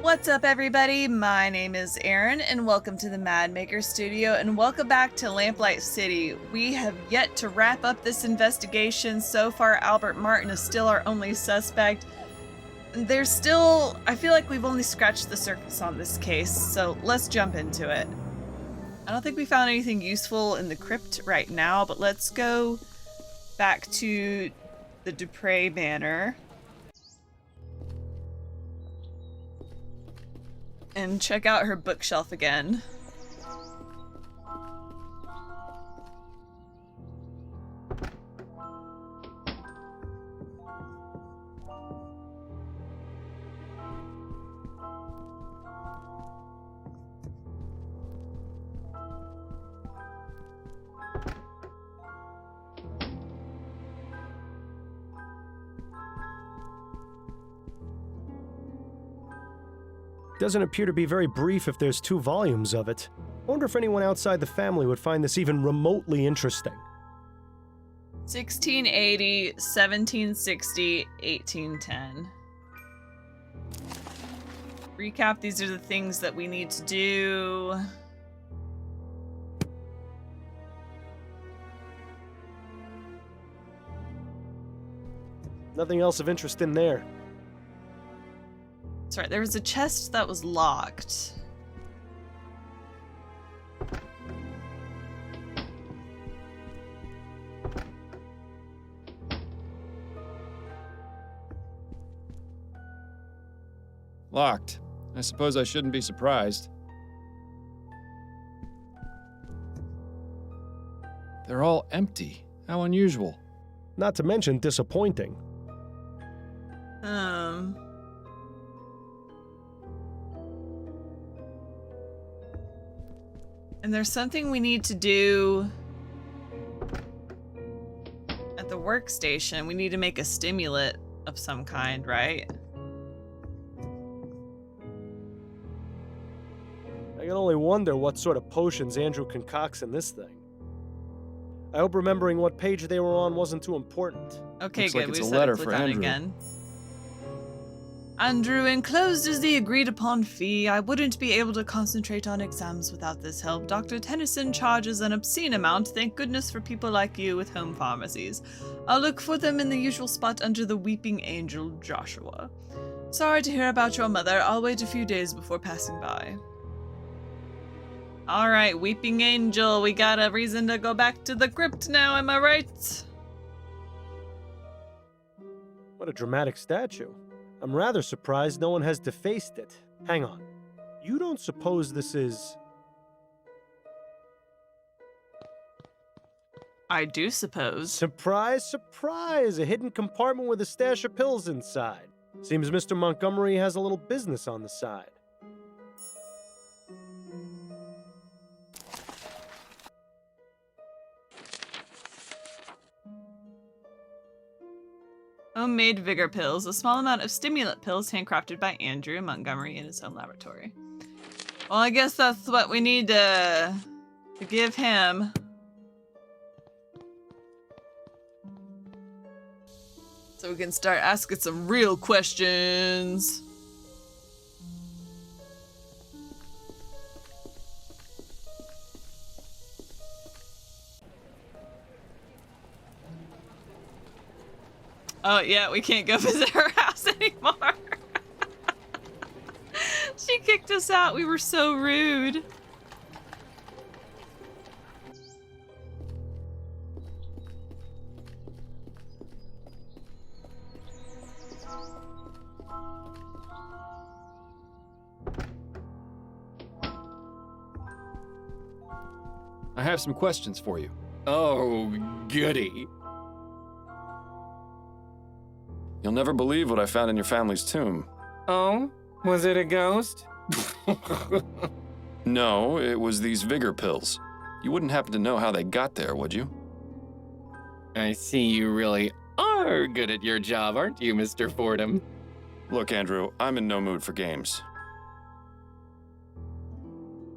What's up, everybody? My name is Erin, and welcome to the Mad Maker Studio, and welcome back to Lamplight City. We have yet to wrap up this investigation. So far, Albert Martin is still our only suspect. There's still... I feel like we've only scratched the surface on this case, so let's jump into it. I don't think we found anything useful in the crypt right now, but let's go back to the Dupre Manor and check out her bookshelf again. Doesn't appear to be very brief if there's 2 volumes of it. I wonder if anyone outside the family would find this even remotely interesting. 1680, 1760, 1810. Recap, these are the things that we need to do. Nothing else of interest in there. That's right, there was a chest that was locked. Locked. I suppose I shouldn't be surprised. They're all empty. How unusual. Not to mention disappointing. And there's something we need to do at the workstation. We need to make a stimulant of some kind, right? I can only wonder what sort of potions Andrew concocts in this thing. I hope remembering what page they were on wasn't too important. Okay, Looks good. like it's We a said letter it, click for on it Andrew. again. Andrew, enclosed is the agreed upon fee. I wouldn't be able to concentrate on exams without this help. Dr. Tennyson charges an obscene amount. Thank goodness for people like you with home pharmacies. I'll look for them in the usual spot under the Weeping Angel, Joshua. Sorry to hear about your mother. I'll wait a few days before passing by. Alright, Weeping Angel, we got a reason to go back to the crypt now, am I right? What a dramatic statue. I'm rather surprised no one has defaced it. Hang on. You don't suppose this is... I do suppose. Surprise, surprise! A hidden compartment with a stash of pills inside. Seems Mr. Montgomery has a little business on the side. Homemade vigor pills, a small amount of stimulant pills handcrafted by Andrew Montgomery in his home laboratory. Well, I guess that's what we need to give him. So we can start asking some real questions. Oh, yeah, we can't go visit her house anymore. She kicked us out. We were so rude. I have some questions for you. Oh, goody. You'll never believe what I found in your family's tomb. Oh? Was it a ghost? No, it was these vigor pills. You wouldn't happen to know how they got there, would you? I see you really are good at your job, aren't you, Mr. Fordham? Look, Andrew, I'm in no mood for games.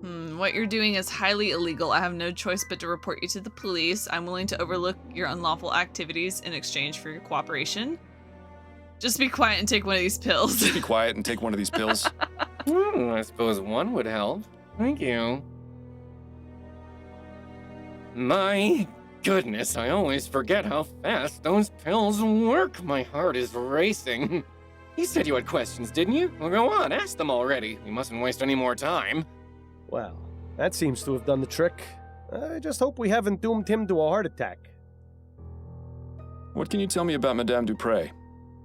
What you're doing is highly illegal. I have no choice but to report you to the police. I'm willing to overlook your unlawful activities in exchange for your cooperation. Just be quiet and take one of these pills. Just be quiet and take one of these pills. I suppose one would help. Thank you. My goodness, I always forget how fast those pills work. My heart is racing. You said you had questions, didn't you? Well, go on, ask them already. We mustn't waste any more time. Well, that seems to have done the trick. I just hope we haven't doomed him to a heart attack. What can you tell me about Madame Dupre?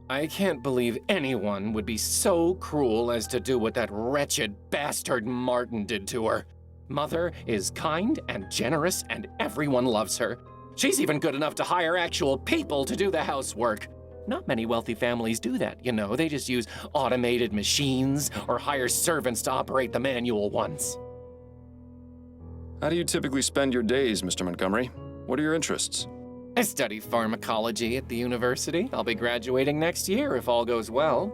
I can't believe anyone would be so cruel as to do what that wretched bastard Martin did to her. Mother is kind and generous, and everyone loves her. She's even good enough to hire actual people to do the housework. Not many wealthy families do that, you know. They just use automated machines or hire servants to operate the manual ones. How do you typically spend your days, Mr. Montgomery? What are your interests? I study pharmacology at the university. I'll be graduating next year if all goes well.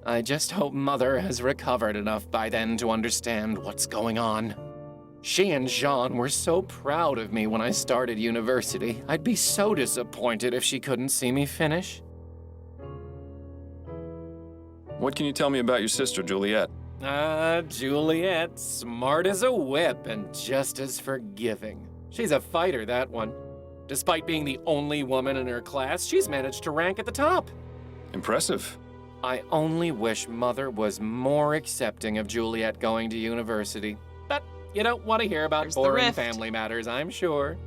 I just hope Mother has recovered enough by then to understand what's going on. She and Jean were so proud of me when I started university. I'd be so disappointed if she couldn't see me finish. What can you tell me about your sister, Juliet? Juliet, smart as a whip and just as forgiving. She's a fighter, that one. Despite being the only woman in her class, she's managed to rank at the top. Impressive. I only wish Mother was more accepting of Juliet going to university. But you don't want to hear about There's the boring rift. family matters, I'm sure.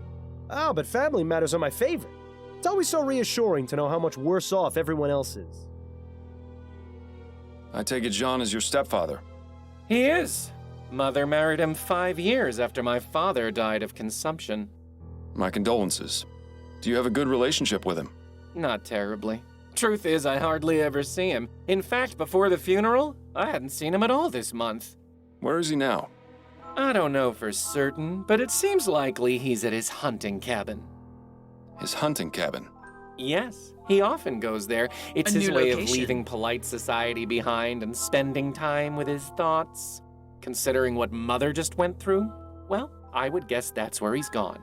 Oh, but family matters are my favorite. It's always so reassuring to know how much worse off everyone else is. I take it Jean is your stepfather. He is. Mother married him 5 years after my father died of consumption. My condolences. Do you have a good relationship with him? Not terribly. Truth is, I hardly ever see him. In fact, before the funeral, I hadn't seen him at all this month. Where is he now? I don't know for certain, but it seems likely he's at his hunting cabin. His hunting cabin. Yes, he often goes there. It's A his new way of location. leaving polite society behind and spending time with his thoughts. Considering what Mother just went through, well, I would guess that's where he's gone.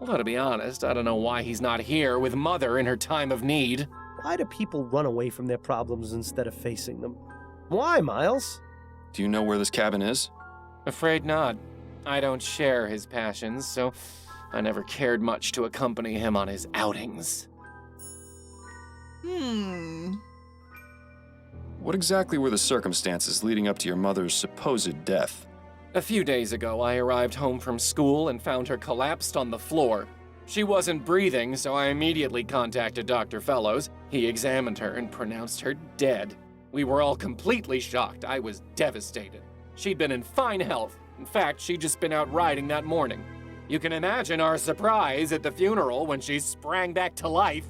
Although, to be honest, I don't know why he's not here with Mother in her time of need. Why do people run away from their problems instead of facing them? Why, Miles? Do you know where this cabin is? Afraid not. I don't share his passions, so I never cared much to accompany him on his outings. What exactly were the circumstances leading up to your mother's supposed death? A few days ago, I arrived home from school and found her collapsed on the floor. She wasn't breathing, so I immediately contacted Dr. Fellows. He examined her and pronounced her dead. We were all completely shocked. I was devastated. She'd been in fine health. In fact, she'd just been out riding that morning. You can imagine our surprise at the funeral when she sprang back to life.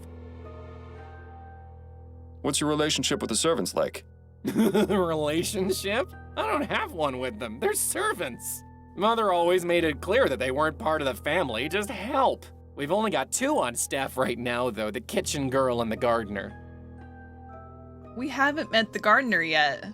What's your relationship with the servants like? Relationship? I don't have one with them. They're servants. Mother always made it clear that they weren't part of the family, just help. We've only got 2 on staff right now, though, the kitchen girl and the gardener. We haven't met the gardener yet.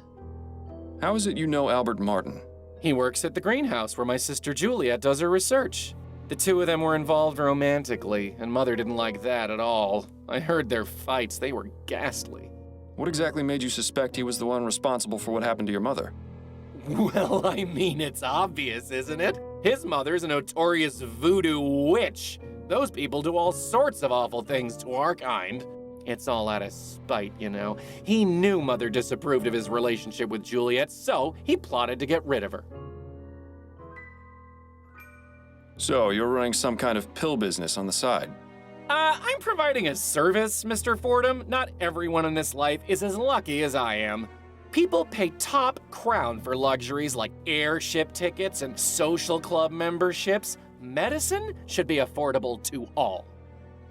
How is it you know Albert Martin? He works at the greenhouse where my sister Juliet does her research. The 2 of them were involved romantically, and Mother didn't like that at all. I heard their fights. They were ghastly. What exactly made you suspect he was the one responsible for what happened to your mother? Well, I mean, it's obvious, isn't it? His mother's a notorious voodoo witch. Those people do all sorts of awful things to our kind. It's all out of spite, you know. He knew Mother disapproved of his relationship with Juliet, so he plotted to get rid of her. So, you're running some kind of pill business on the side. I'm providing a service, Mr. Fordham. Not everyone in this life is as lucky as I am. People pay top crown for luxuries like airship tickets and social club memberships. Medicine should be affordable to all.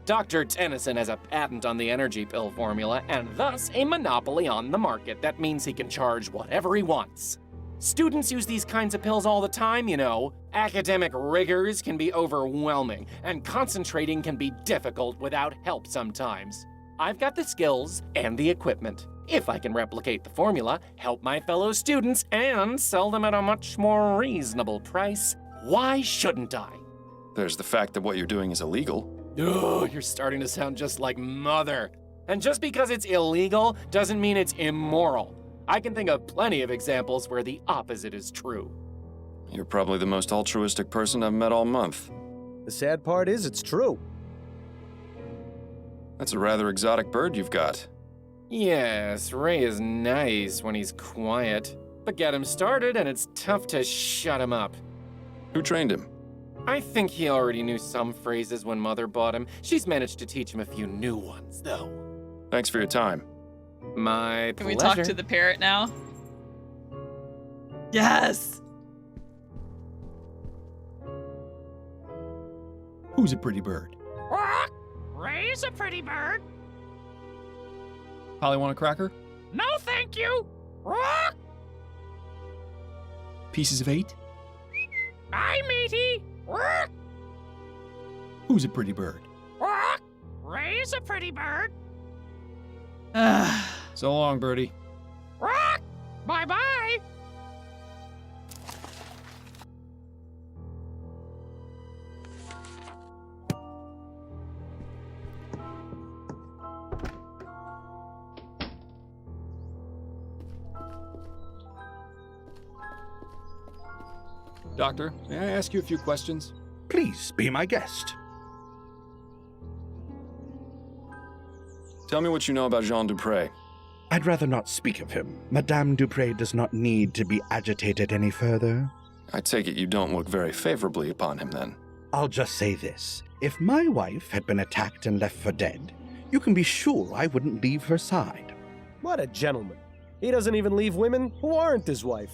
Dr. Tennyson has a patent on the energy pill formula and thus a monopoly on the market. That means he can charge whatever he wants. Students use these kinds of pills all the time, you know. Academic rigors can be overwhelming, and concentrating can be difficult without help sometimes. I've got the skills and the equipment. If I can replicate the formula, help my fellow students, and sell them at a much more reasonable price, why shouldn't I? There's the fact that what you're doing is illegal. Ugh, you're starting to sound just like Mother. And just because it's illegal doesn't mean it's immoral. I can think of plenty of examples where the opposite is true. You're probably the most altruistic person I've met all month. The sad part is it's true. That's a rather exotic bird you've got. Yes, Ray is nice when he's quiet. But get him started and it's tough to shut him up. Who trained him? I think he already knew some phrases when Mother bought him. She's managed to teach him a few new ones, though. Thanks for your time. My Can pleasure. we talk to the parrot now? Yes! Who's a pretty bird? Ray's a pretty bird. Polly want a cracker? No, thank you. Pieces of 8? Hi, matey. Who's a pretty bird? Ray's a pretty bird. So long, birdie. Bye-bye. Doctor, may I ask you a few questions? Please be my guest. Tell me what you know about Jean Dupre. I'd rather not speak of him. Madame Dupre does not need to be agitated any further. I take it you don't look very favorably upon him, then. I'll just say this. If my wife had been attacked and left for dead, you can be sure I wouldn't leave her side. What a gentleman. He doesn't even leave women who aren't his wife.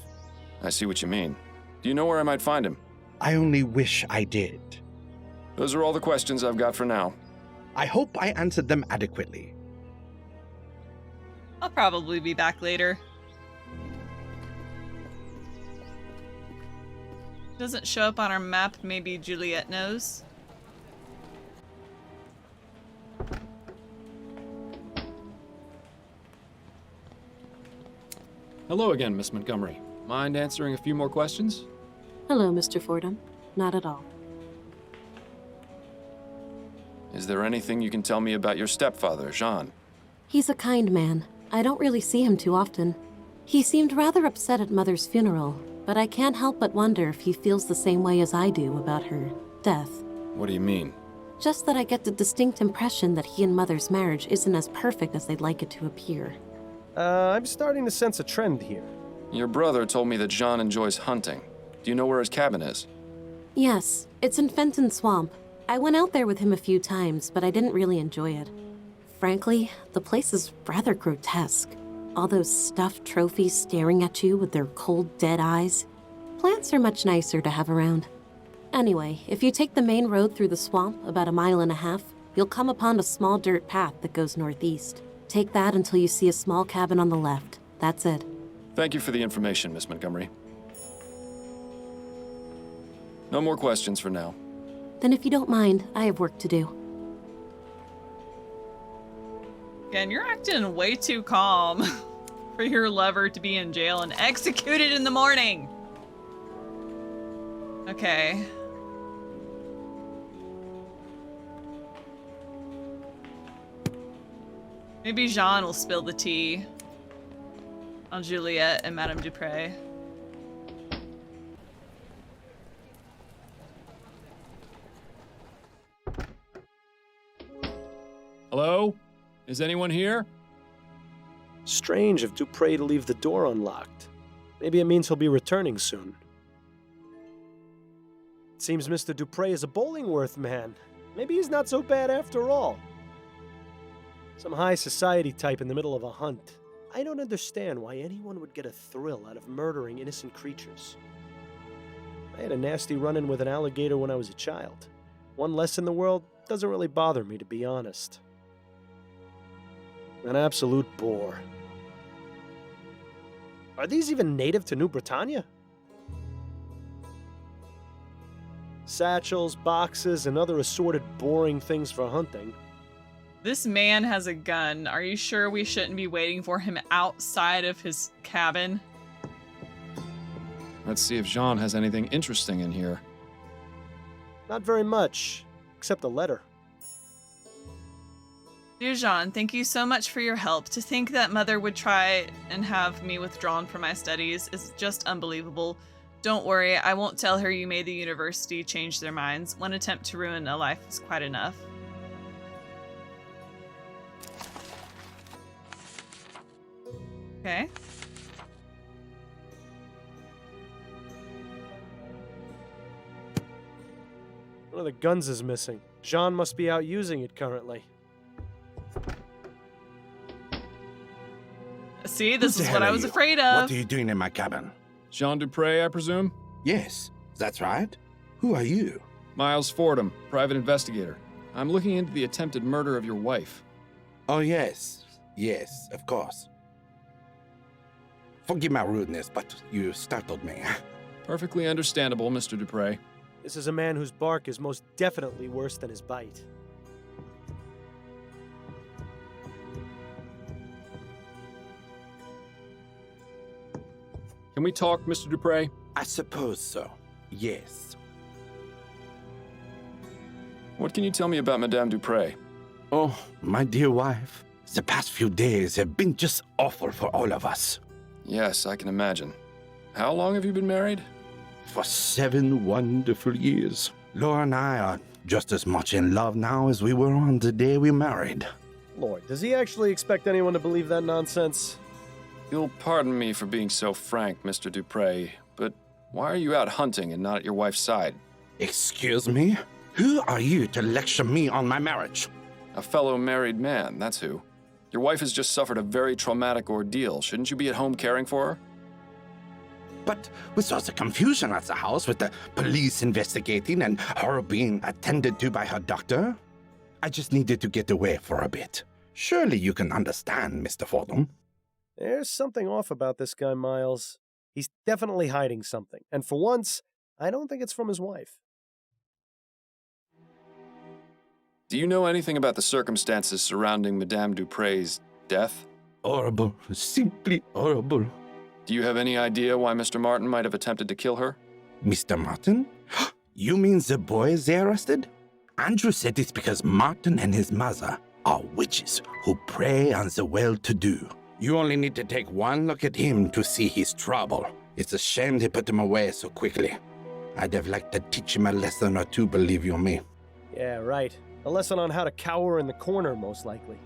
I see what you mean. Do you know where I might find him? I only wish I did. Those are all the questions I've got for now. I hope I answered them adequately. I'll probably be back later. Doesn't show up on our map, maybe Juliet knows. Hello again, Miss Montgomery. Mind answering a few more questions? Hello, Mr. Fordham. Not at all. Is there anything you can tell me about your stepfather, Jean? He's a kind man. I don't really see him too often. He seemed rather upset at Mother's funeral, but I can't help but wonder if he feels the same way as I do about her death. What do you mean? Just that I get the distinct impression that he and Mother's marriage isn't as perfect as they'd like it to appear. I'm starting to sense a trend here. Your brother told me that Jean enjoys hunting. Do you know where his cabin is? Yes, it's in Fenton Swamp. I went out there with him a few times, but I didn't really enjoy it. Frankly, the place is rather grotesque. All those stuffed trophies staring at you with their cold, dead eyes. Plants are much nicer to have around. Anyway, if you take the main road through the swamp about 1.5 miles, you'll come upon a small dirt path that goes northeast. Take that until you see a small cabin on the left. That's it. Thank you for the information, Miss Montgomery. No more questions for now. Then if you don't mind, I have work to do. Again, you're acting way too calm for your lover to be in jail and executed in the morning. Okay. Maybe Jean will spill the tea on Juliet and Madame Dupre. Hello? Is anyone here? Strange of Dupre to leave the door unlocked. Maybe it means he'll be returning soon. It seems Mr. Dupre is a Bollingworth man. Maybe he's not so bad after all. Some high society type in the middle of a hunt. I don't understand why anyone would get a thrill out of murdering innocent creatures. I had a nasty run-in with an alligator when I was a child. One less in the world doesn't really bother me, to be honest. An absolute bore. Are these even native to New Britannia? Satchels, boxes, and other assorted boring things for hunting. This man has a gun. Are you sure we shouldn't be waiting for him outside of his cabin? Let's see if Jean has anything interesting in here. Not very much, except a letter. Dear Jean, thank you so much for your help. To think that Mother would try and have me withdrawn from my studies is just unbelievable. Don't worry, I won't tell her you made the university change their minds. One attempt to ruin a life is quite enough. Okay. One of the guns is missing. Jean must be out using it currently. See, this Who the is hell what I are was you? afraid of. What are you doing in my cabin? Jean Dupre, I presume? Yes, that's right. Who are you? Miles Fordham, private investigator. I'm looking into the attempted murder of your wife. Oh, yes. Yes, of course. Forgive my rudeness, but you startled me. Perfectly understandable, Mr. Dupre. This is a man whose bark is most definitely worse than his bite. Can we talk, Mr. Dupre? I suppose so. Yes. What can you tell me about Madame Dupre? Oh, my dear wife. The past few days have been just awful for all of us. Yes, I can imagine. How long have you been married? For 7 wonderful years. Laura and I are just as much in love now as we were on the day we married. Lord, does he actually expect anyone to believe that nonsense? You'll pardon me for being so frank, Mr. Dupre, but why are you out hunting and not at your wife's side? Excuse me? Who are you to lecture me on my marriage? A fellow married man, that's who. Your wife has just suffered a very traumatic ordeal. Shouldn't you be at home caring for her? But with all the confusion at the house, with the police investigating and her being attended to by her doctor, I just needed to get away for a bit. Surely you can understand, Mr. Fordham. There's something off about this guy, Miles. He's definitely hiding something. And for once, I don't think it's from his wife. Do you know anything about the circumstances surrounding Madame Dupre's death? Horrible. Simply horrible. Do you have any idea why Mr. Martin might have attempted to kill her? Mr. Martin? You mean the boys they arrested? Andrew said it's because Martin and his mother are witches who prey on the well-to-do. You only need to take one look at him to see his trouble. It's a shame they put him away so quickly. I'd have liked to teach him a lesson or two, believe you me. Yeah, right. A lesson on how to cower in the corner, most likely.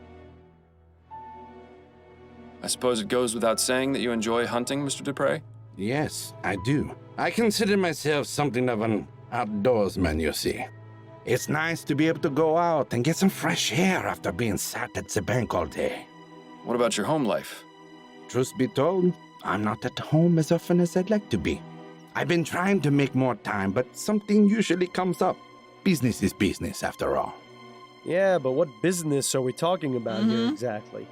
I suppose it goes without saying that you enjoy hunting, Mr. Dupre? Yes, I do. I consider myself something of an outdoorsman, you see. It's nice to be able to go out and get some fresh air after being sat at the bank all day. What about your home life? Truth be told, I'm not at home as often as I'd like to be. I've been trying to make more time, but something usually comes up. Business is business, after all. Yeah, but what business are we talking about here exactly?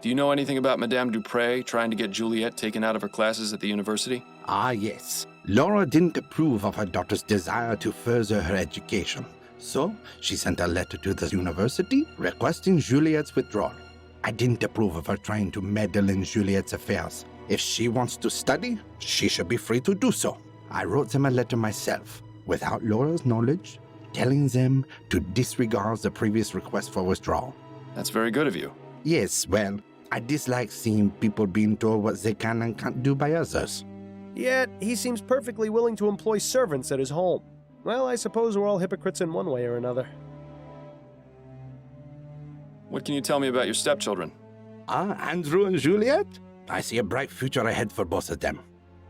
Do you know anything about Madame Dupre trying to get Juliet taken out of her classes at the university? Ah, yes. Laura didn't approve of her daughter's desire to further her education. So, she sent a letter to the university requesting Juliet's withdrawal. I didn't approve of her trying to meddle in Juliet's affairs. If she wants to study, she should be free to do so. I wrote them a letter myself, without Laura's knowledge, telling them to disregard the previous request for withdrawal. That's very good of you. Yes, well, I dislike seeing people being told what they can and can't do by others. Yet, he seems perfectly willing to employ servants at his home. Well, I suppose we're all hypocrites in one way or another. What can you tell me about your stepchildren? Ah, Andrew and Juliet? I see a bright future ahead for both of them.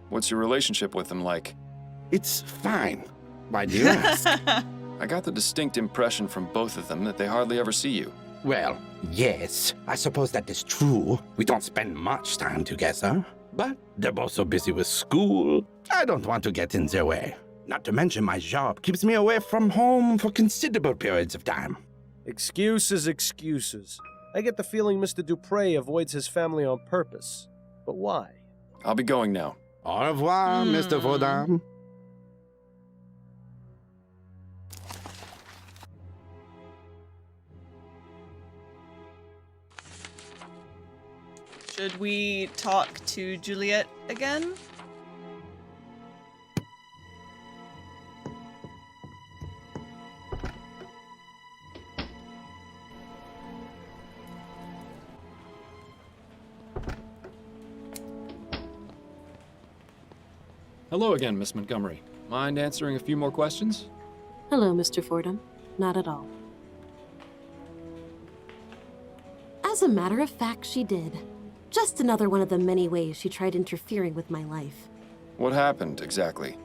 What's your relationship with them like? It's fine. Why do you ask? I got the distinct impression from both of them that they hardly ever see you. Well, yes, I suppose that is true. We don't spend much time together. But they're both so busy with school, I don't want to get in their way. Not to mention my job keeps me away from home for considerable periods of time. Excuses, excuses. I get the feeling Mr. Dupre avoids his family on purpose. But why? I'll be going now. Au revoir, Mr. Fordham. Should we talk to Juliet again? Hello again, Miss Montgomery. Mind answering a few more questions? Hello, Mr. Fordham. Not at all. As a matter of fact, she did. Just another one of the many ways she tried interfering with my life. What happened exactly?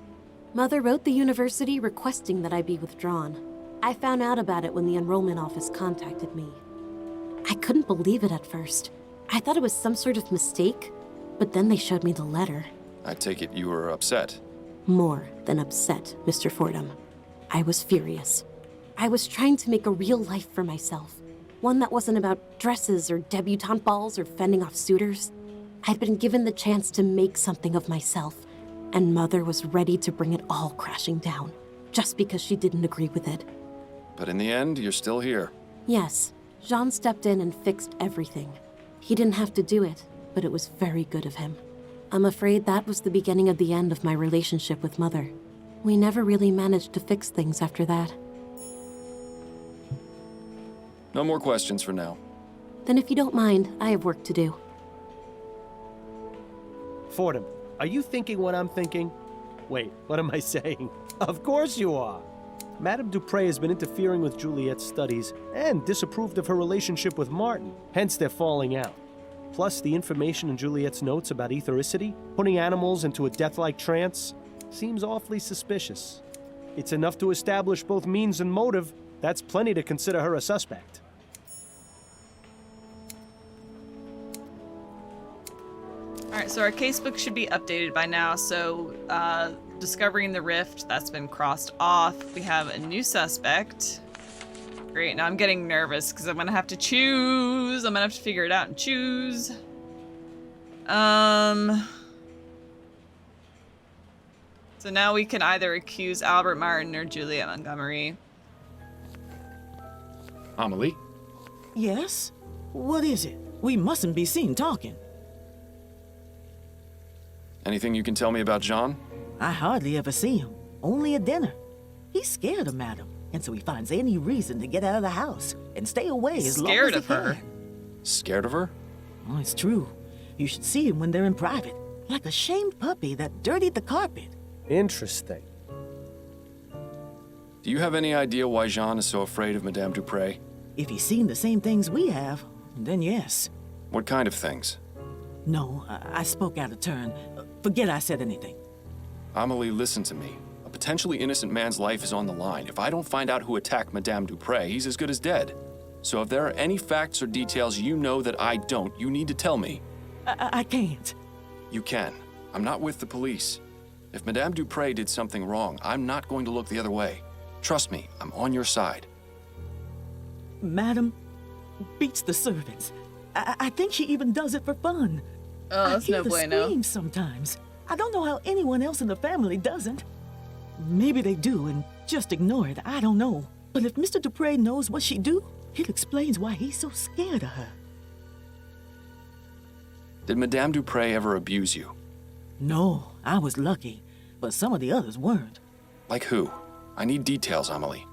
Mother wrote the university requesting that I be withdrawn. I found out about it when the enrollment office contacted me. I couldn't believe it at first. I thought it was some sort of mistake, but then they showed me the letter. I take it you were upset. More than upset, Mr. Fordham. I was furious. I was trying to make a real life for myself. One that wasn't about dresses or debutante balls or fending off suitors. I'd been given the chance to make something of myself, and Mother was ready to bring it all crashing down, just because she didn't agree with it. But in the end, you're still here. Yes, Jean stepped in and fixed everything. He didn't have to do it, but it was very good of him. I'm afraid that was the beginning of the end of my relationship with Mother. We never really managed to fix things after that. No more questions for now. Then if you don't mind, I have work to do. Fordham, are you thinking what I'm thinking? Wait, what am I saying? Of course you are. Madame Dupre has been interfering with Juliet's studies and disapproved of her relationship with Martin, hence they're falling out. Plus, the information in Juliet's notes about ethericity, putting animals into a death-like trance, seems awfully suspicious. It's enough to establish both means and motive. That's plenty to consider her a suspect. Alright, so our casebook should be updated by now. So, discovering the rift, that's been crossed off. We have a new suspect. Great, now I'm getting nervous because I'm gonna have to choose. I'm gonna have to figure it out and choose. So now we can either accuse Albert Martin or Juliet Montgomery. Amelie? Yes? What is it? We mustn't be seen talking. Anything you can tell me about John? I hardly ever see him. Only at dinner. He's scared of Madam, and so he finds any reason to get out of the house and stay away as long Scared as he of her? can. Scared of her? Oh, it's true. You should see him when they're in private, like a shamed puppy that dirtied the carpet. Interesting. Do you have any idea why Jean is so afraid of Madame Dupre? If he's seen the same things we have, then yes. What kind of things? No, I spoke out of turn. Forget I said anything. Amelie, listen to me. A potentially innocent man's life is on the line. If I don't find out who attacked Madame Dupre, he's as good as dead. So if there are any facts or details you know that I don't, you need to tell me. I can't. You can. I'm not with the police. If Madame Dupre did something wrong, I'm not going to look the other way. Trust me, I'm on your side. Madam beats the servants. I think she even does it for fun. Oh, that's I hear no the bueno. screams sometimes. I don't know how anyone else in the family doesn't. Maybe they do and just ignore it. I don't know. But if Mr. Dupre knows what she do, it explains why he's so scared of her. Did Madame Dupre ever abuse you? No, I was lucky, but some of the others weren't. Like who? I need details, Amelie.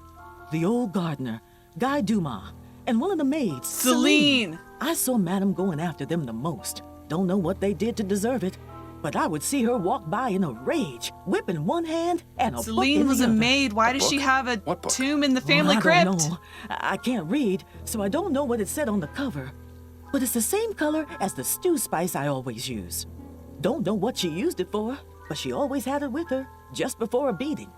The old gardener, Guy Dumas, and one of the maids, Celine! I saw Madam going after them the most. Don't know what they did to deserve it, but I would see her walk by in a rage, whip in one hand and a book Celine in was the a other. maid. Why does she book? have a What book? tomb in the Well, family I crypt? don't know. I can't read, so I don't know what it said on the cover. But it's the same color as the stew spice I always use. Don't know what she used it for, but she always had it with her, just before a beating.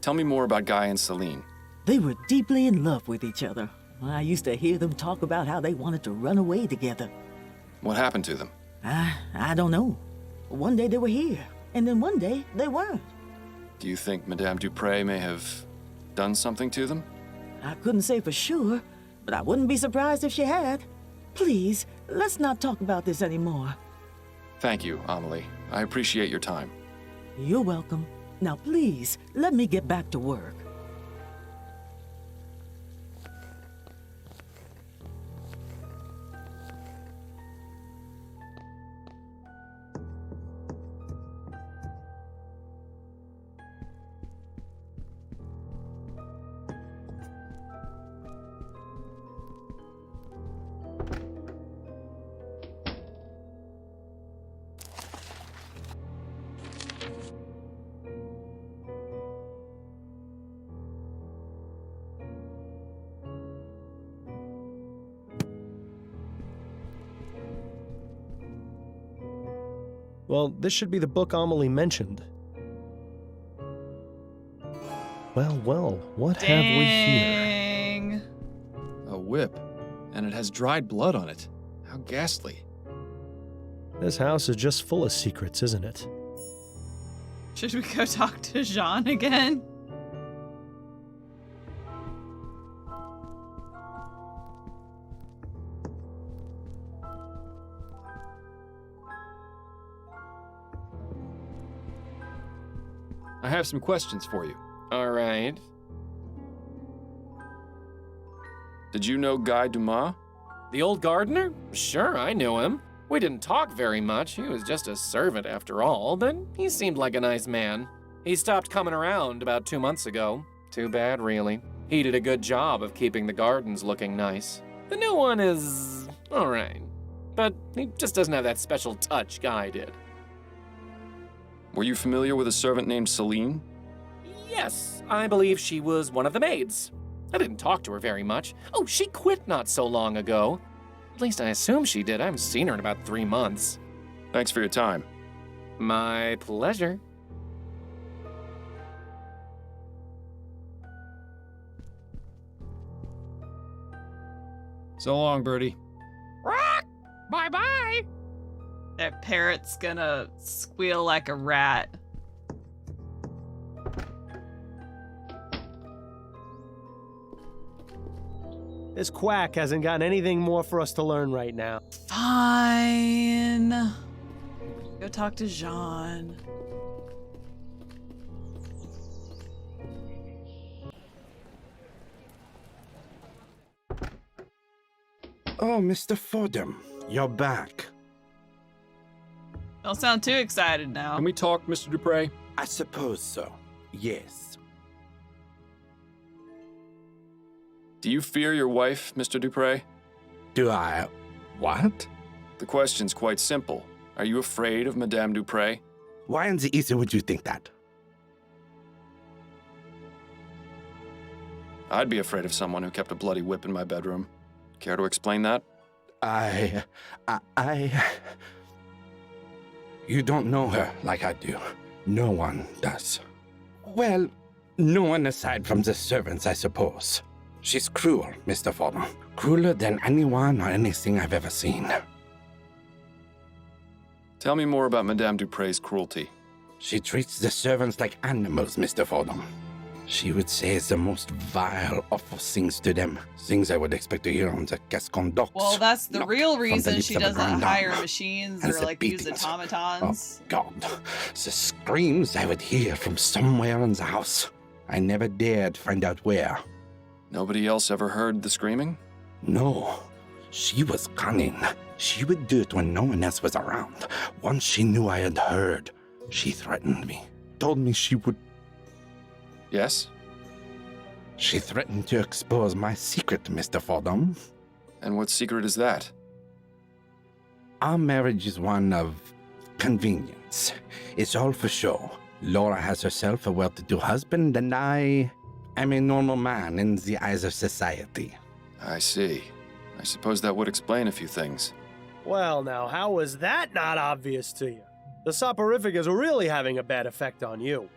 Tell me more about Guy and Celine. They were deeply in love with each other. I used to hear them talk about how they wanted to run away together. What happened to them? I don't know. One day they were here, and then one day they weren't. Do you think Madame Dupre may have done something to them? I couldn't say for sure, but I wouldn't be surprised if she had. Please, let's not talk about this anymore. Thank you, Amelie. I appreciate your time. You're welcome. Now please, let me get back to work. Well, this should be the book Amelie mentioned. Well, what have we here? Dang. A whip, and it has dried blood on it. How ghastly. This house is just full of secrets, isn't it? Should we go talk to Jean again? I have some questions for you. All right. Did you know Guy Dumas? The old gardener? Sure, I knew him. We didn't talk very much. He was just a servant after all, but he seemed like a nice man. He stopped coming around about 2 months ago. Too bad, really. He did a good job of keeping the gardens looking nice. The new one is all right, but he just doesn't have that special touch Guy did. Were you familiar with a servant named Celine? Yes, I believe she was one of the maids. I didn't talk to her very much. Oh, she quit not so long ago. At least I assume she did. I haven't seen her in about 3 months. Thanks for your time. My pleasure. So long, Birdie. Rock! Bye-bye! That parrot's gonna squeal like a rat. This quack hasn't got anything more for us to learn right now. Fine. Go talk to Jean. Oh, Mr. Fordham, you're back. Don't sound too excited now. Can we talk, Mr. Dupre? I suppose so. Yes. Do you fear your wife, Mr. Dupre? Do I... what? The question's quite simple. Are you afraid of Madame Dupre? Why in the ether would you think that? I'd be afraid of someone who kept a bloody whip in my bedroom. Care to explain that? I... You don't know her like I do. No one does. Well, no one aside from the servants, I suppose. She's cruel, Mr. Fordham. Crueler than anyone or anything I've ever seen. Tell me more about Madame Dupre's cruelty. She treats the servants like animals, Mr. Fordham. She would say the most vile, awful things to them. Things I would expect to hear on the Gascon docks. Well, that's the Not real from the reason lips she of a doesn't grand hire dame. machines And or the like use beatings. automatons. Oh, God. The screams I would hear from somewhere in the house. I never dared find out where. Nobody else ever heard the screaming? No. She was cunning. She would do it when no one else was around. Once she knew I had heard, she threatened me. Told me she would... Yes? She threatened to expose my secret, Mr. Fordham. And what secret is that? Our marriage is one of convenience. It's all for show. Laura has herself a well-to-do husband, and I am a normal man in the eyes of society. I see. I suppose that would explain a few things. Well, now, how was that not obvious to you? The soporific is really having a bad effect on you.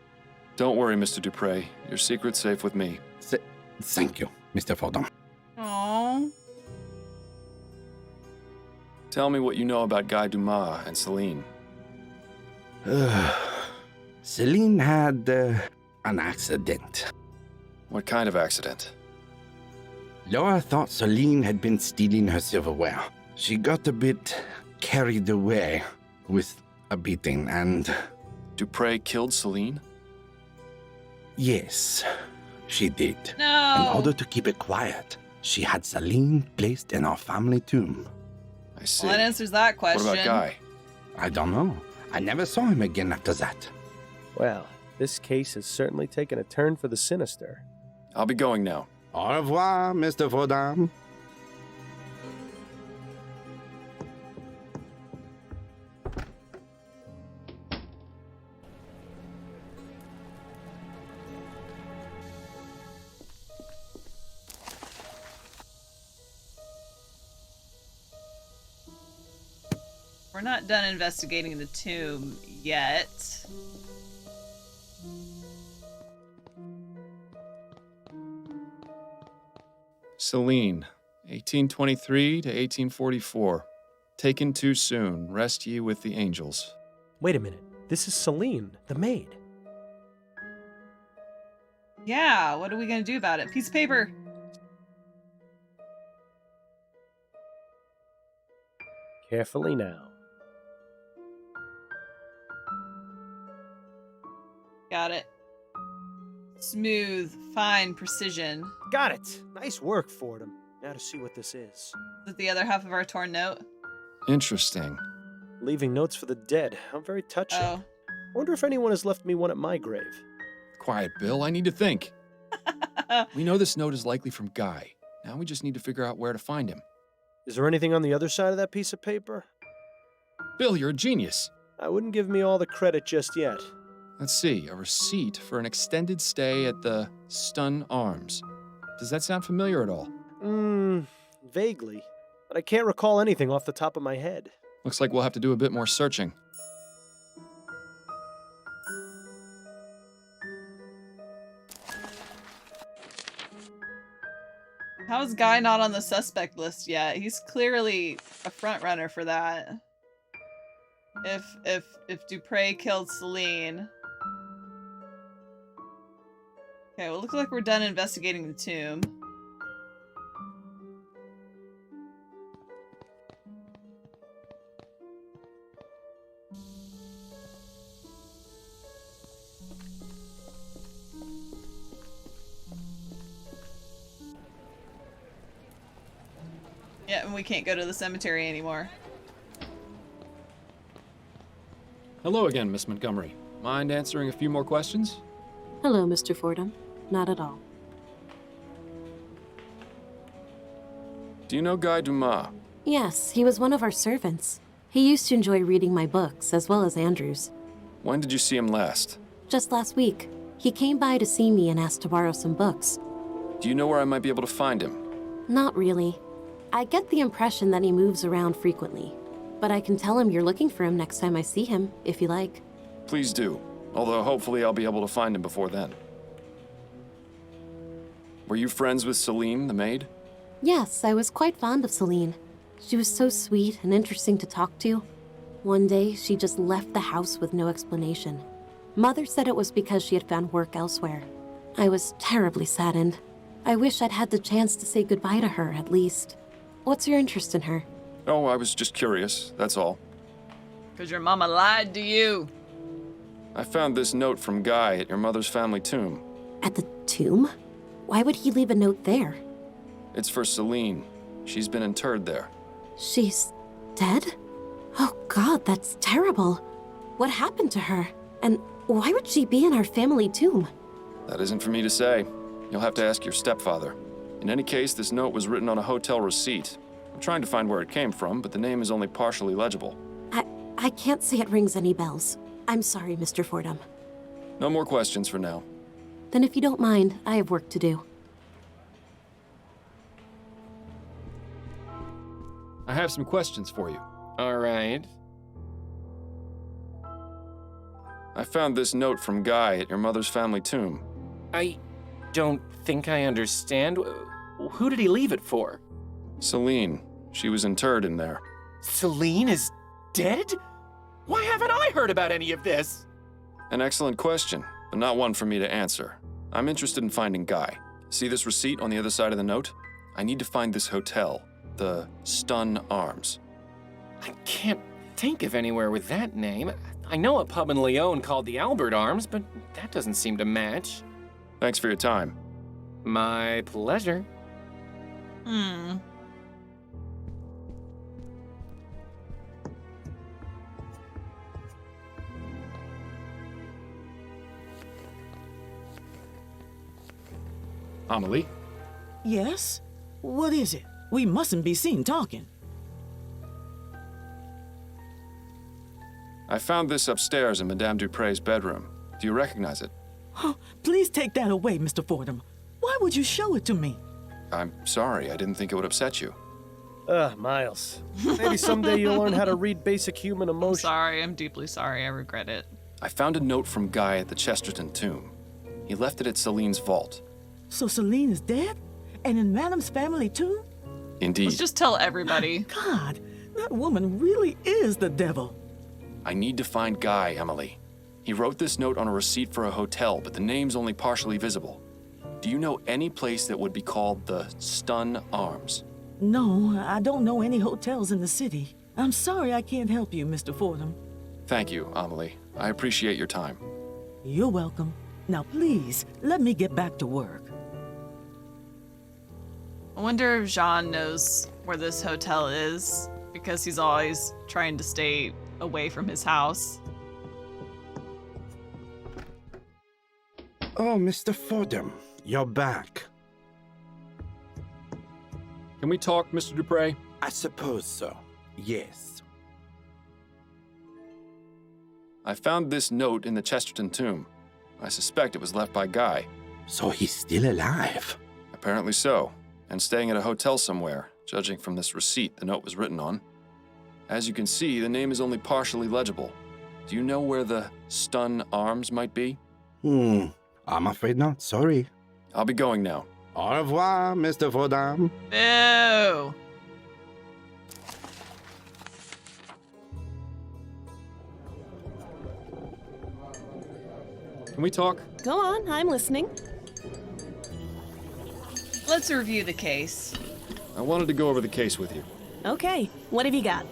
Don't worry, Mr. Dupre. Your secret's safe with me. Thank you, Mr. Fordham. Aww. Tell me what you know about Guy Dumas and Celine. Celine had an accident. What kind of accident? Laura thought Celine had been stealing her silverware. She got a bit carried away with a beating, and... Dupre killed Celine? Yes, she did. No. In order to keep it quiet, she had Celine placed in our family tomb. I see. Well, that answers that What question. about Guy? I don't know. I never saw him again after that. Well, this case has certainly taken a turn for the sinister. I'll be going now. Au revoir, Mr. Fordham. We're not done investigating the tomb yet. Celine, 1823 to 1844. Taken too soon. Rest ye with the angels. Wait a minute. This is Celine, the maid. Yeah, what are we gonna do about it? Piece of paper. Carefully now. Got it. Smooth, fine precision. Got it. Nice work, Fordham. Now to see what this is. Is it the other half of our torn note? Interesting. Leaving notes for the dead. How very touching. Oh. Wonder if anyone has left me one at my grave. Quiet, Bill. I need to think. We know this note is likely from Guy. Now we just need to figure out where to find him. Is there anything on the other side of that piece of paper? Bill, you're a genius. I wouldn't give me all the credit just yet. Let's see, a receipt for an extended stay at the Stun Arms. Does that sound familiar at all? Vaguely. But I can't recall anything off the top of my head. Looks like we'll have to do a bit more searching. How is Guy not on the suspect list yet? He's clearly a front runner for that. If Dupre killed Celine. Okay, well, it looks like we're done investigating the tomb. Yeah, and we can't go to the cemetery anymore. Hello again, Miss Montgomery. Mind answering a few more questions? Hello, Mr. Fordham. Not at all. Do you know Guy Dumas? Yes, he was one of our servants. He used to enjoy reading my books, as well as Andrew's. When did you see him last? Just last week, he came by to see me and asked to borrow some books. Do you know where I might be able to find him? Not really. I get the impression that he moves around frequently. But I can tell him you're looking for him next time I see him, if you like. Please do. Although hopefully I'll be able to find him before then. Were you friends with Celine, the maid? Yes, I was quite fond of Celine. She was so sweet and interesting to talk to. One day, she just left the house with no explanation. Mother said it was because she had found work elsewhere. I was terribly saddened. I wish I'd had the chance to say goodbye to her, at least. What's your interest in her? Oh, I was just curious, that's all. Because your mama lied to you. I found this note from Guy at your mother's family tomb. At the tomb? Why would he leave a note there? It's for Celine. She's been interred there. She's dead? Oh God, that's terrible. What happened to her? And why would she be in our family tomb? That isn't for me to say. You'll have to ask your stepfather. In any case, this note was written on a hotel receipt. I'm trying to find where it came from, but the name is only partially legible. I can't say it rings any bells. I'm sorry, Mr. Fordham. No more questions for now. Then if you don't mind, I have work to do. I have some questions for you. All right. I found this note from Guy at your mother's family tomb. I don't think I understand. Who did he leave it for? Celine. She was interred in there. Celine is dead? Why haven't I heard about any of this? An excellent question, but not one for me to answer. I'm interested in finding Guy. See this receipt on the other side of the note? I need to find this hotel, the Stun Arms. I can't think of anywhere with that name. I know a pub in Lyon called the Albert Arms, but that doesn't seem to match. Thanks for your time. My pleasure. Amelie? Yes? What is it? We mustn't be seen talking. I found this upstairs in Madame Dupre's bedroom. Do you recognize it? Oh, please take that away, Mr. Fordham. Why would you show it to me? I'm sorry, I didn't think it would upset you. Miles. Maybe someday you'll learn how to read basic human I'm emotion. sorry. I'm deeply sorry. I regret it. I found a note from Guy at the Chesterton tomb. He left it at Celine's vault. So Celine is dead? And in Madam's family too? Indeed. Let's just tell everybody. God, that woman really is the devil. I need to find Guy, Emily. He wrote this note on a receipt for a hotel, but the name's only partially visible. Do you know any place that would be called the Stun Arms? No, I don't know any hotels in the city. I'm sorry I can't help you, Mr. Fordham. Thank you, Amelie. I appreciate your time. You're welcome. Now please, let me get back to work. I wonder if Jean knows where this hotel is, because he's always trying to stay away from his house. Oh, Mr. Fordham, you're back. Can we talk, Mr. Dupre? I suppose so. Yes. I found this note in the Chesterton tomb. I suspect it was left by Guy. So he's still alive. Apparently so, and staying at a hotel somewhere, judging from this receipt the note was written on. As you can see, the name is only partially legible. Do you know where the Stun Arms might be? I'm afraid not. Sorry. I'll be going now. Au revoir, Mr. Fordham. Boo! Can we talk? Go on, I'm listening. Let's review the case. I wanted to go over the case with you. Okay, what have you got?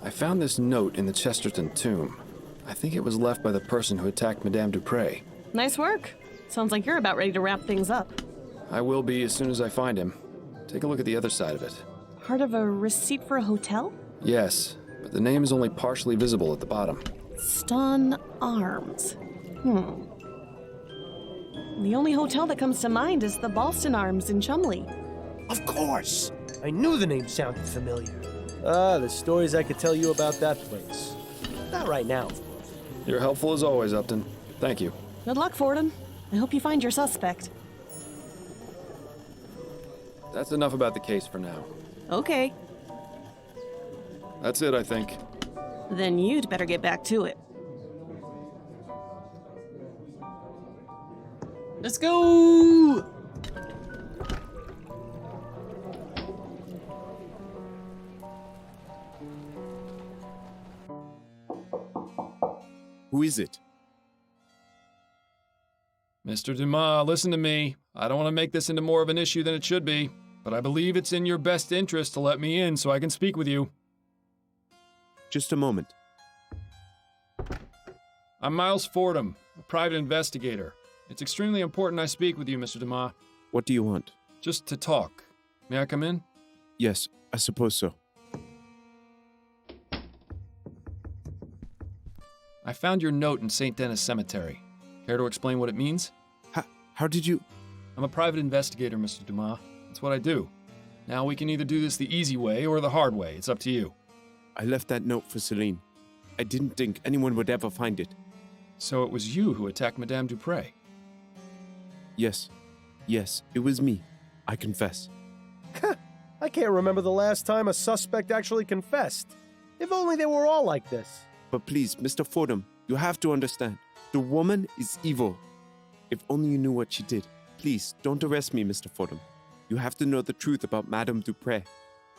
I found this note in the Chesterton tomb. I think it was left by the person who attacked Madame Dupre. Nice work. Sounds like you're about ready to wrap things up. I will be as soon as I find him. Take a look at the other side of it. Part of a receipt for a hotel? Yes, but the name is only partially visible at the bottom. Stun Arms. The only hotel that comes to mind is the Boston Arms in Chumley. Of course! I knew the name sounded familiar. The stories I could tell you about that place. Not right now. You're helpful as always, Upton. Thank you. Good luck, Fordham. I hope you find your suspect. That's enough about the case for now. Okay, That's it, I think. then you'd better get back to it. Let's go! Who is it? Mr. Dumas, listen to me. I don't want to make this into more of an issue than it should be, but I believe it's in your best interest to let me in so I can speak with you. Just a moment. I'm Miles Fordham, a private investigator. It's extremely important I speak with you, Mr. Dumas. What do you want? Just to talk. May I come in? Yes, I suppose so. I found your note in St. Denis Cemetery. Care to explain what it means? How did you... I'm a private investigator, Mr. Dumas. That's what I do. Now we can either do this the easy way or the hard way. It's up to you. I left that note for Celine. I didn't think anyone would ever find it. So it was you who attacked Madame Dupre. Yes, it was me. I confess. I can't remember the last time a suspect actually confessed. If only they were all like this. But please, Mr. Fordham, you have to understand. The woman is evil. If only you knew what she did. Please, don't arrest me, Mr. Fordham. You have to know the truth about Madame Dupre.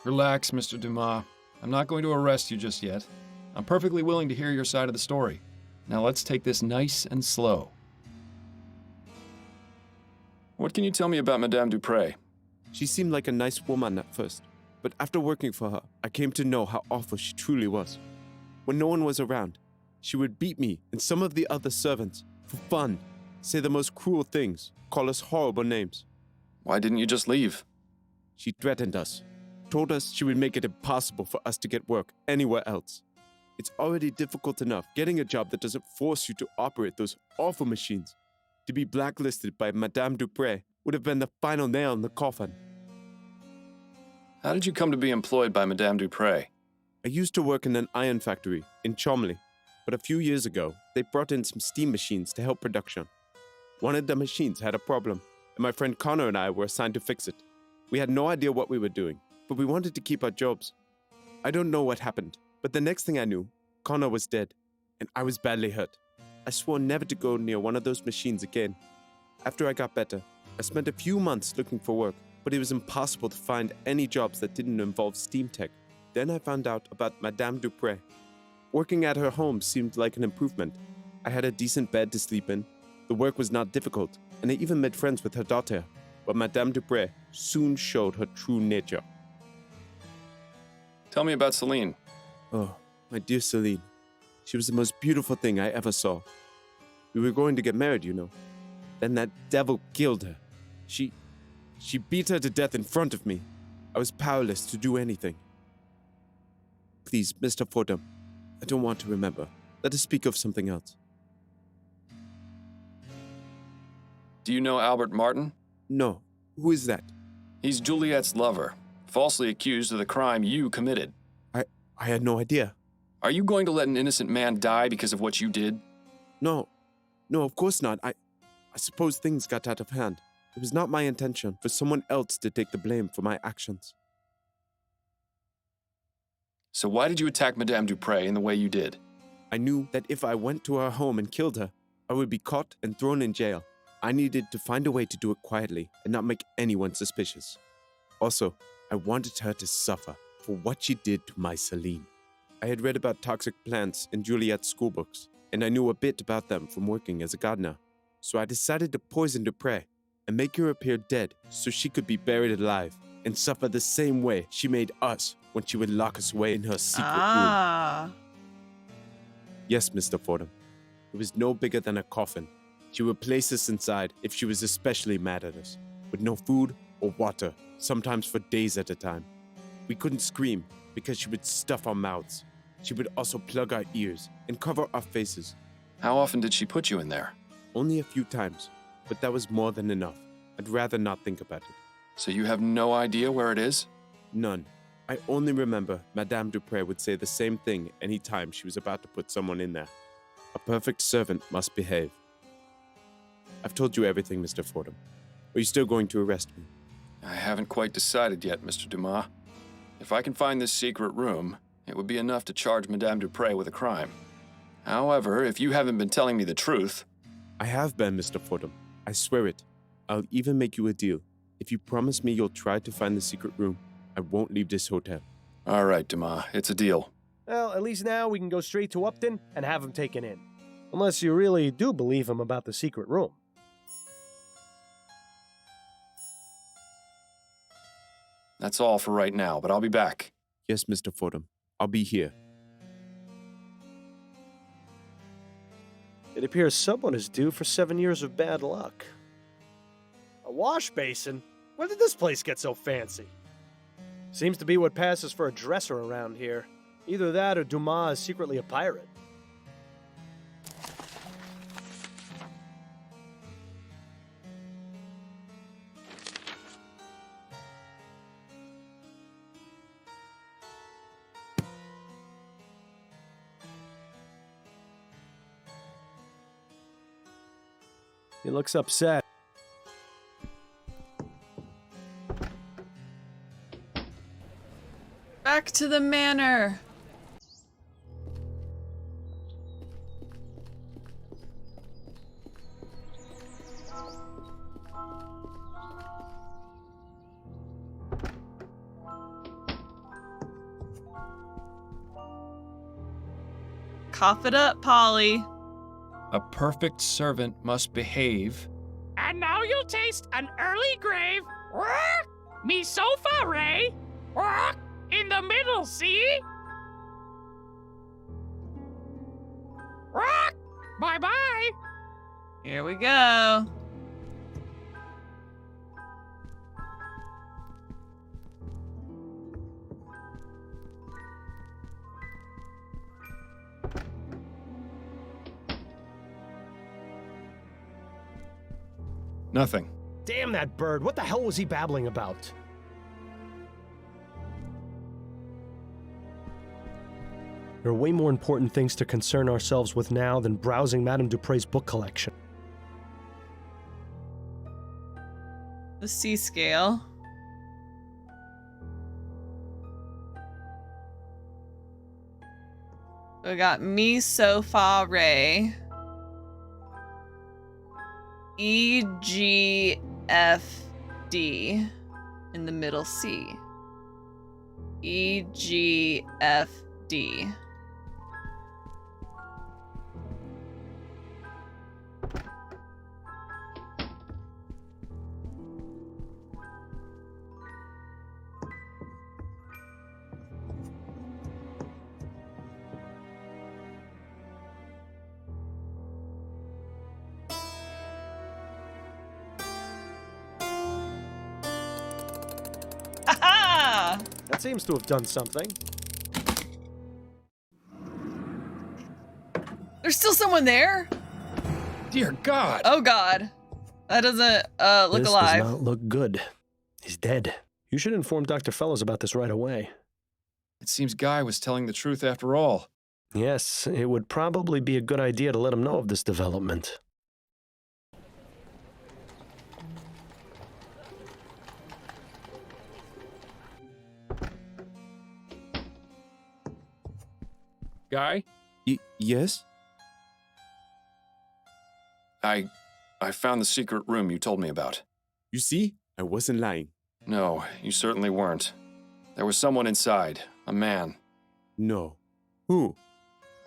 Relax, Mr. Dumas. I'm not going to arrest you just yet. I'm perfectly willing to hear your side of the story. Now let's take this nice and slow. What can you tell me about Madame Dupre? She seemed like a nice woman at first, but after working for her, I came to know how awful she truly was. When no one was around, she would beat me and some of the other servants for fun, say the most cruel things, call us horrible names. Why didn't you just leave? She threatened us, told us she would make it impossible for us to get work anywhere else. It's already difficult enough getting a job that doesn't force you to operate those awful machines. To be blacklisted by Madame Dupre would have been the final nail in the coffin. How did you come to be employed by Madame Dupre? I used to work in an iron factory in Chumley, but a few years ago, they brought in some steam machines to help production. One of the machines had a problem, and my friend Connor and I were assigned to fix it. We had no idea what we were doing, but we wanted to keep our jobs. I don't know what happened, but the next thing I knew, Connor was dead, and I was badly hurt. I swore never to go near one of those machines again. After I got better, I spent a few months looking for work, but it was impossible to find any jobs that didn't involve steam tech. Then I found out about Madame Dupre. Working at her home seemed like an improvement. I had a decent bed to sleep in. The work was not difficult, and I even made friends with her daughter. But Madame Dupre soon showed her true nature. Tell me about Celine. Oh, my dear Celine. She was the most beautiful thing I ever saw. We were going to get married, you know. Then that devil killed her. She beat her to death in front of me. I was powerless to do anything. Please, Mr. Fordham, I don't want to remember. Let us speak of something else. Do you know Albert Martin? No. Who is that? He's Juliet's lover, falsely accused of the crime you committed. I had no idea. Are you going to let an innocent man die because of what you did? No, of course not. I suppose things got out of hand. It was not my intention for someone else to take the blame for my actions. So why did you attack Madame Dupre in the way you did? I knew that if I went to her home and killed her, I would be caught and thrown in jail. I needed to find a way to do it quietly and not make anyone suspicious. Also, I wanted her to suffer for what she did to my Celine. I had read about toxic plants in Juliet's schoolbooks, and I knew a bit about them from working as a gardener. So I decided to poison Dupre and make her appear dead so she could be buried alive and suffer the same way she made us when she would lock us away in her secret room. Yes, Mr. Fordham. It was no bigger than a coffin. She would place us inside if she was especially mad at us, with no food or water, sometimes for days at a time. We couldn't scream because she would stuff our mouths. She would also plug our ears and cover our faces. How often did she put you in there? Only a few times, but that was more than enough. I'd rather not think about it. So you have no idea where it is? None. I only remember Madame Dupre would say the same thing any time she was about to put someone in there. A perfect servant must behave. I've told you everything, Mr. Fordham. Are you still going to arrest me? I haven't quite decided yet, Mr. Dumas. If I can find this secret room, it would be enough to charge Madame Dupre with a crime. However, if you haven't been telling me the truth... I have been, Mr. Fordham. I swear it. I'll even make you a deal. If you promise me you'll try to find the secret room, I won't leave this hotel. All right, Dumas. It's a deal. Well, at least now we can go straight to Upton and have him taken in. Unless you really do believe him about the secret room. That's all for right now, but I'll be back. Yes, Mr. Fordham. I'll be here. It appears someone is due for 7 years of bad luck. A wash basin? When did this place get so fancy? Seems to be what passes for a dresser around here. Either that or Dumas is secretly a pirate. He looks upset. Back to the manor. Cough it up, Polly. A perfect servant must behave. And now you'll taste an early grave. Me sofa, Ray. In the middle, see? Bye-bye. Here we go. Nothing. Damn that bird! What the hell was he babbling about? There are way more important things to concern ourselves with now than browsing Madame Dupre's book collection. The sea scale. We got me, Sofa, Ray. EGFD in the middle C. EGFD. Aha! That seems to have done something. There's still someone there? Dear God! Oh God. That doesn't look This alive. does not look good. He's dead. You should inform Dr. Fellows about this right away. It seems Guy was telling the truth after all. Yes, it would probably be a good idea to let him know of this development. Guy? Yes? I found the secret room you told me about. You see? I wasn't lying. No, you certainly weren't. There was someone inside, a man. No. Who?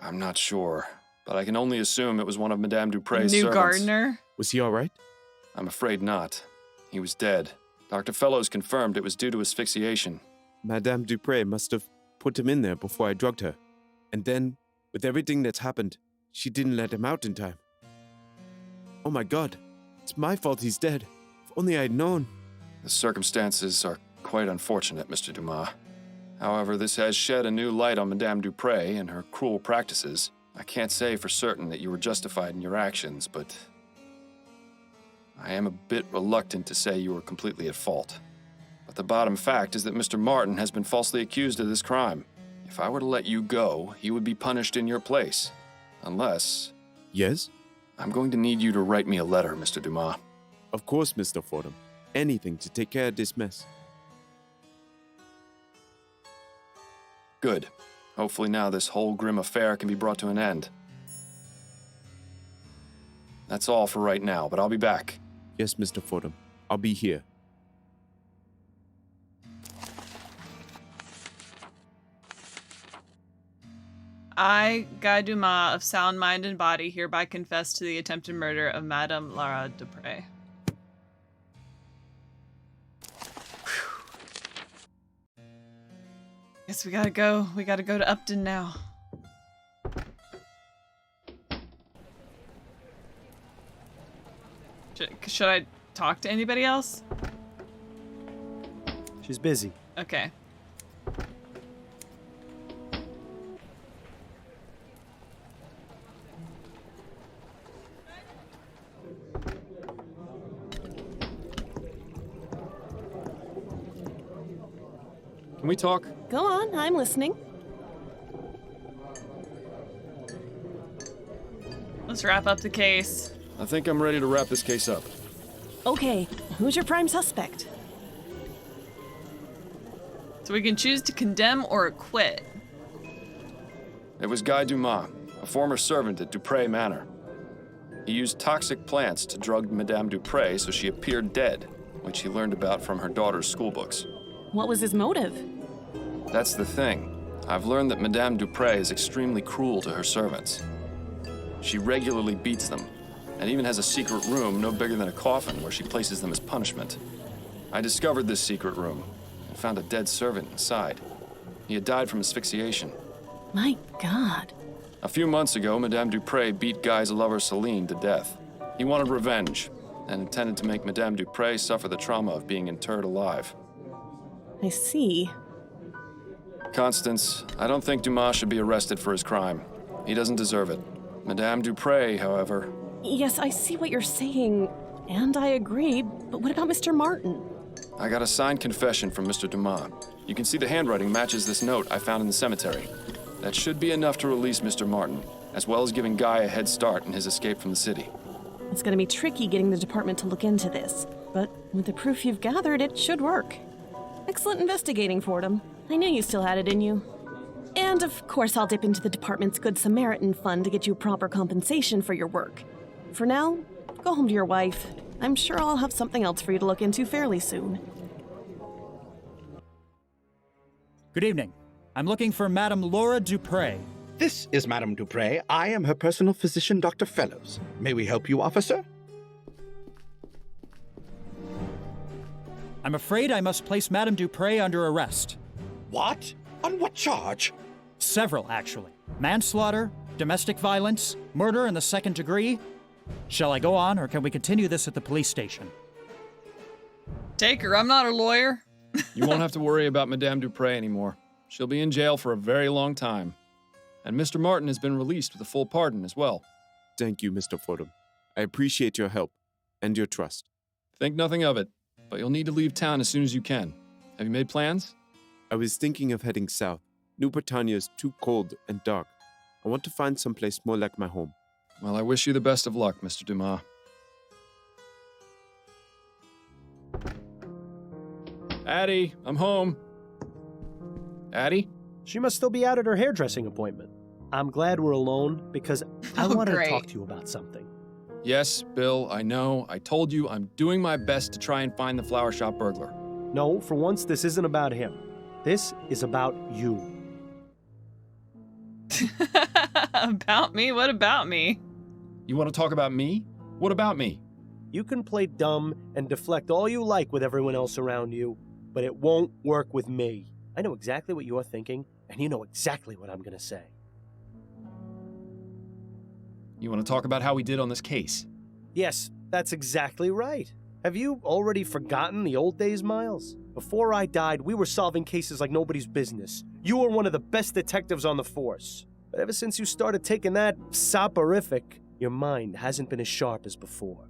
I'm not sure, but I can only assume it was one of Madame Dupre's New servants. gardener. Was he all right? I'm afraid not. He was dead. Dr. Fellows confirmed it was due to asphyxiation. Madame Dupre must have put him in there before I drugged her. And then, with everything that's happened, she didn't let him out in time. Oh my God. It's my fault he's dead. If only I'd known. The circumstances are quite unfortunate, Mr. Dumas. However, this has shed a new light on Madame Dupre and her cruel practices. I can't say for certain that you were justified in your actions, but I am a bit reluctant to say you were completely at fault. But the bottom fact is that Mr. Martin has been falsely accused of this crime. If I were to let you go, he would be punished in your place. Unless... Yes? I'm going to need you to write me a letter, Mr. Dumas. Of course, Mr. Fordham. Anything to take care of this mess. Good. Hopefully now this whole grim affair can be brought to an end. That's all for right now, but I'll be back. Yes, Mr. Fordham. I'll be here. I, Guy Dumas, of sound mind and body, hereby confess to the attempted murder of Madame Lara Dupre. Guess we gotta go. We gotta go to Upton now. Should I talk to anybody else? She's busy. Okay. Can we talk? Go on, I'm listening. Let's wrap up the case. I think I'm ready to wrap this case up. Okay, who's your prime suspect? So we can choose to condemn or acquit. It was Guy Dumas, a former servant at Dupre Manor. He used toxic plants to drug Madame Dupre so she appeared dead, which he learned about from her daughter's schoolbooks. What was his motive? That's the thing. I've learned that Madame Dupre is extremely cruel to her servants. She regularly beats them, and even has a secret room no bigger than a coffin where she places them as punishment. I discovered this secret room and found a dead servant inside. He had died from asphyxiation. My God. A few months ago, Madame Dupre beat Guy's lover Celine to death. He wanted revenge and intended to make Madame Dupre suffer the trauma of being interred alive. I see. Constance, I don't think Dumas should be arrested for his crime. He doesn't deserve it. Madame Dupre, however... Yes, I see what you're saying, and I agree, but what about Mr. Martin? I got a signed confession from Mr. Dumas. You can see the handwriting matches this note I found in the cemetery. That should be enough to release Mr. Martin, as well as giving Guy a head start in his escape from the city. It's gonna be tricky getting the department to look into this, but with the proof you've gathered, it should work. Excellent investigating, Fordham. I knew you still had it in you. And of course, I'll dip into the department's Good Samaritan fund to get you proper compensation for your work. For now, go home to your wife. I'm sure I'll have something else for you to look into fairly soon. Good evening. I'm looking for Madame Laura Dupre. This is Madame Dupre. I am her personal physician, Dr. Fellows. May we help you, officer? I'm afraid I must place Madame Dupre under arrest. What? On what charge? Several, actually. Manslaughter, domestic violence, murder in the second degree. Shall I go on, or can we continue this at the police station? Take her. I'm not a lawyer. You won't have to worry about Madame Dupre anymore. She'll be in jail for a very long time. And Mr. Martin has been released with a full pardon as well. Thank you, Mr. Fordham. I appreciate your help and your trust. Think nothing of it, but you'll need to leave town as soon as you can. Have you made plans? I was thinking of heading south. New Britannia is too cold and dark. I want to find someplace more like my home. Well, I wish you the best of luck, Mr. Dumas. Addie, I'm home. Addie? She must still be out at her hairdressing appointment. I'm glad we're alone because I wanted great. to talk to you about something. Yes, Bill, I know. I told you I'm doing my best to try and find the flower shop burglar. No, for once, this isn't about him. This is about you. About me? What about me? You want to talk about me? What about me? You can play dumb and deflect all you like with everyone else around you, but it won't work with me. I know exactly what you're thinking, and you know exactly what I'm going to say. You want to talk about how we did on this case? Yes, that's exactly right. Have you already forgotten the old days, Miles? Before I died, we were solving cases like nobody's business. You were one of the best detectives on the force. But ever since you started taking that soporific, your mind hasn't been as sharp as before.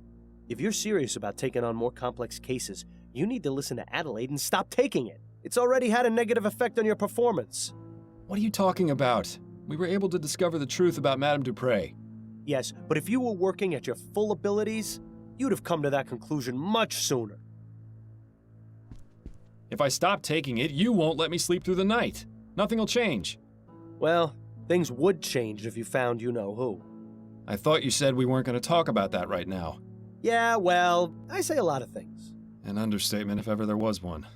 If you're serious about taking on more complex cases, you need to listen to Adelaide and stop taking it. It's already had a negative effect on your performance. What are you talking about? We were able to discover the truth about Madame Dupre. Yes, but if you were working at your full abilities, you'd have come to that conclusion much sooner. If I stop taking it, you won't let me sleep through the night. Nothing will change. Well, things would change if you found you-know-who. I thought you said we weren't going to talk about that right now. Yeah, well, I say a lot of things. An understatement if ever there was one.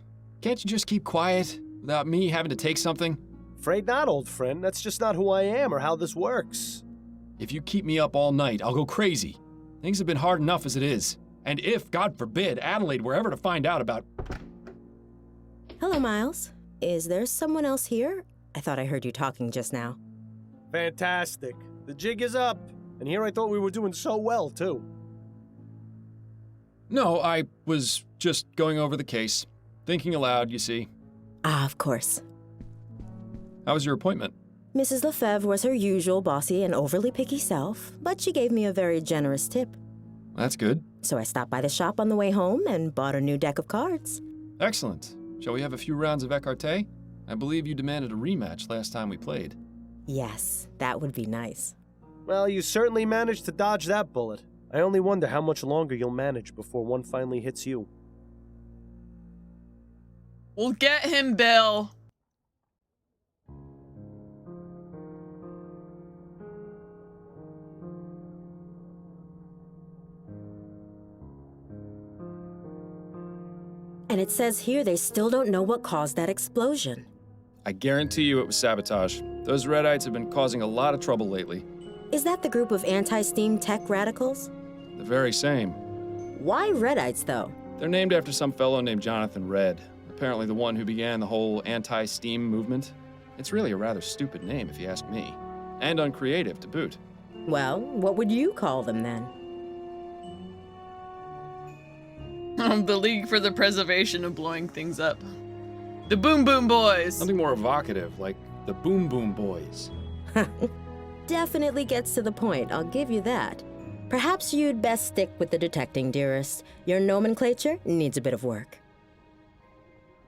Can't you just keep quiet without me having to take something? Afraid not, old friend. That's just not who I am or how this works. If you keep me up all night, I'll go crazy. Things have been hard enough as it is. And if, God forbid, Adelaide were ever to find out about... Hello, Miles. Is there someone else here? I thought I heard you talking just now. Fantastic. The jig is up. And here I thought we were doing so well, too. No, I was just going over the case. Thinking aloud, you see. Ah, of course. How was your appointment? Mrs. Lefebvre was her usual bossy and overly picky self, but she gave me a very generous tip. That's good. So I stopped by the shop on the way home and bought a new deck of cards. Excellent. Shall we have a few rounds of écarté? I believe you demanded a rematch last time we played. Yes, that would be nice. Well, you certainly managed to dodge that bullet. I only wonder how much longer you'll manage before one finally hits you. We'll get him, Bill. And it says here they still don't know what caused that explosion. I guarantee you it was sabotage. Those Redites have been causing a lot of trouble lately. Is that the group of anti-steam tech radicals? The very same. Why Redites, though? They're named after some fellow named Jonathan Red, apparently the one who began the whole anti-steam movement. It's really a rather stupid name, if you ask me. And uncreative, to boot. Well, what would you call them, then? The League for the Preservation of Blowing Things Up. The Boom Boom Boys. Something more evocative, like the Boom Boom Boys. Definitely gets to the point, I'll give you that. Perhaps you'd best stick with the detecting, dearest. Your nomenclature needs a bit of work.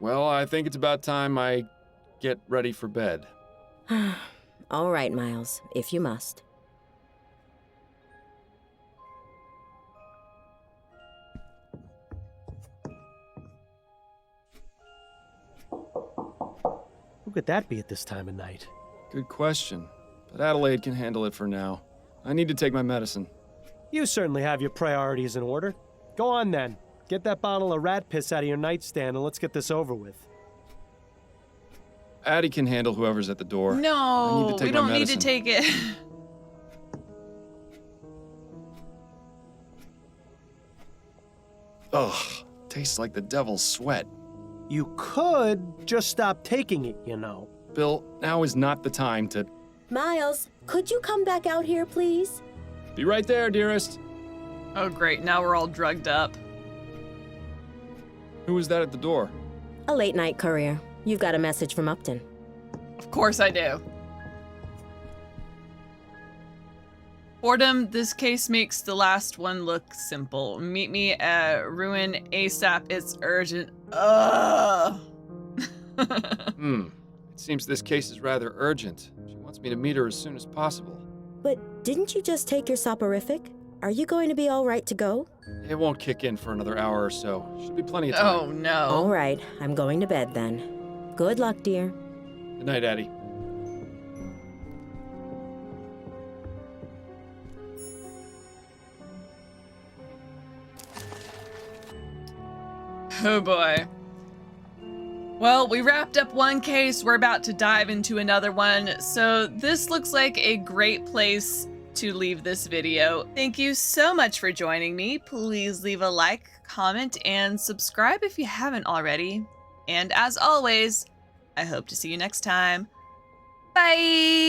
Well, I think it's about time I get ready for bed. All right, Miles, if you must. Who could that be at this time of night? Good question. But Adelaide can handle it for now. I need to take my medicine. You certainly have your priorities in order. Go on then. Get that bottle of rat piss out of your nightstand and let's get this over with. Addie can handle whoever's at the door. I need No, to take we my don't need to medicine. take it. Ugh, tastes like the devil's sweat. You could just stop taking it, you know. Bill, now is not the time to... Miles, could you come back out here, please? Be right there, dearest. Oh, great. Now we're all drugged up. Who was that at the door? A late night courier. You've got a message from Upton. Of course I do. Fordham, this case makes the last one look simple. Meet me at Ruin ASAP. It's urgent. Ugh. It seems this case is rather urgent. She wants me to meet her as soon as possible. But didn't you just take your soporific? Are you going to be all right to go? It won't kick in for another hour or so. Should be plenty of time. Oh, no. All right, I'm going to bed then. Good luck, dear. Good night, Addie. Oh, boy. Well, we wrapped up one case. We're about to dive into another one. So this looks like a great place to leave this video. Thank you so much for joining me. Please leave a like, comment, and subscribe if you haven't already. And as always, I hope to see you next time. Bye!